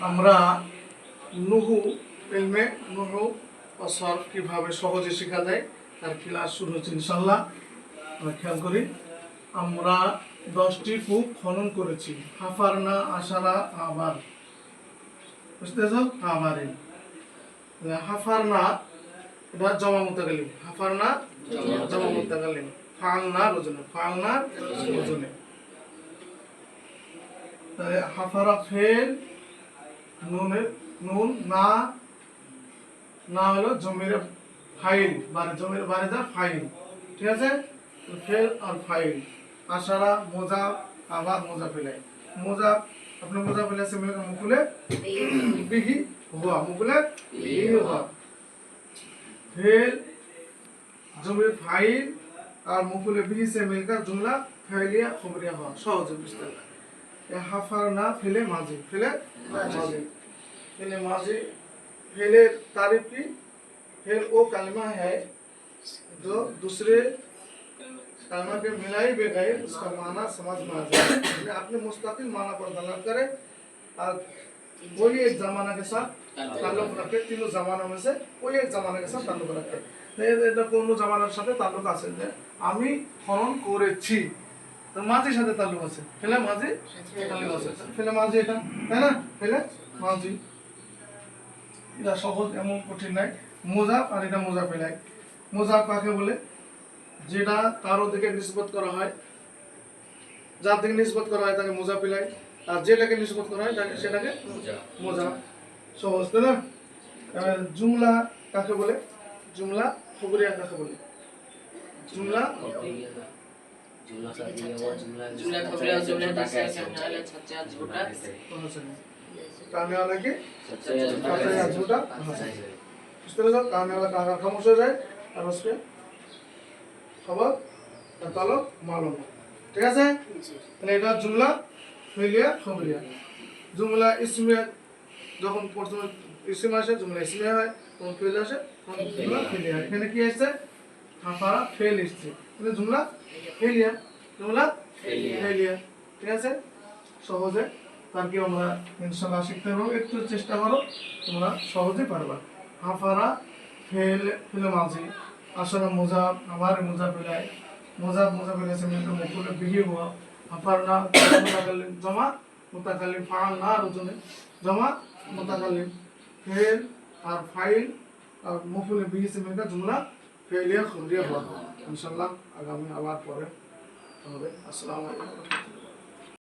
আমরা নুহু ইলমে নুহু ও সরফ কিভাবে সহজে শেখা যায় তার ক্লাস শুরু হচ্ছে ইনশাল্লাহ। আমরা খেয়াল করি, আমরা 10টি কূপ খনন করেছি। হাফারনা আশারা আবার, বুঝতেছ? আবারে হাফারনা এটা জমা মুতাকাল্লিম, হাফারনা জমা মুতাকাল্লিম, ফালনা ওজনে, ফালনা ওজনে। তাহলে হাফারা ফেল, নুন না, না হলো জমির ফাইল, বারে জমির বারে যা ফাইল, ঠিক আছে? ফেল আর ফাইল। আশারা মোজা, আবার মোজা ফেলাই, মোজা আপনি মোজা ফেলেছে মুকুলে বিহি হুয়া, মুকুলে বিহি হুয়া। ফেল জমির ফাইল আর মুকুলে বিহি से मिलकर जुमला फाइलिया खबरिया हुआ। সহজ বুঝতে হবে। हाफरना फेले माजी, फेले माजी, फेले माजी। फेले तारीफ की, फेल वो कलमा है जो दूसरे कलमा के मिलाई बगैर उसका माना समझ में आ जाए। अपने मुस्तकिल माना पर दलाल करे और कोई एक जमाना के साथ ताल्लुक रखे। तीनों जमाना में से कोई एक जमाना के साथ ताल्लुक रखे। এটা কোন জামানার সাথে তাল্লুক আছে? যে আমি খনন করেছি, তো মাঝির সাথে তাল্লুক আছে। ফেলে মাঝি তাল্লুক আছে, ফেলে মাঝি এটা, তাই না? ফেলে মাঝি এটা সহজ, এমন কঠিন নাই। মোজা আর এটা মোজা ফেলাই। মোজা কাকে বলে? যেটা কারো দিকে নিসবত করা হয়, যার দিকে নিসবত করা হয় তাকে মোজা ফেলাই, আর যেটাকে নিসবত করা হয় তাকে সেটাকে মোজা। সহজ, তাই না? জুমলা কাকে বলে? জুমলা খবরিয়া কাকে বলে? जुमला जुमला खबरिया जुमला जैसे कहने वाला सच्चा झूठा कहने वाला की सच्चा या झूठा। इस तरह से कहने वाला कहा खामोश हो जाए और उसके खबर तलब मालूम, ठीक है? তাহলে এটা জুমলা ফেলিয়া খবরিয়া। জুমলা ইসমে যখন প্রথমে ইসম আসে জুমলা ইসমে হয়, তখন ফেল আসে তখন জুমলা ফেলিয়া। এখানে কি আসছে? হাফারা ফেল এসছে, কিন্তু জুমলা ফেলিয়া, জুমলা ফেলিয়া, ঠিক আছে? সহজে তার কি আমরা ইনশাআল্লাহ শিখতে পারবো। একটু চেষ্টা করো, তোমরা সহজে পারবা। হাফারা ফেল, ফেলে মাঝি, আশারা মোজা, আবার মোজা ফেলাই, মোজা মোজা ফেলেছে মিলকে মুকুলে বিহি হুয়া। হাফারনা মুতাকাল্লিম জমা মুতাকাল্লিম, ফাআলনা রুজুনে জমা মুতাকাল্লিম। ফেল আর ফাইল আর মুকুলে বিহি से मिलकर जुमला फेलिया खबरिया हुआ। इंशाल्लाह आगामी आबाद पढ़े। अस्सलामु अलैकुम।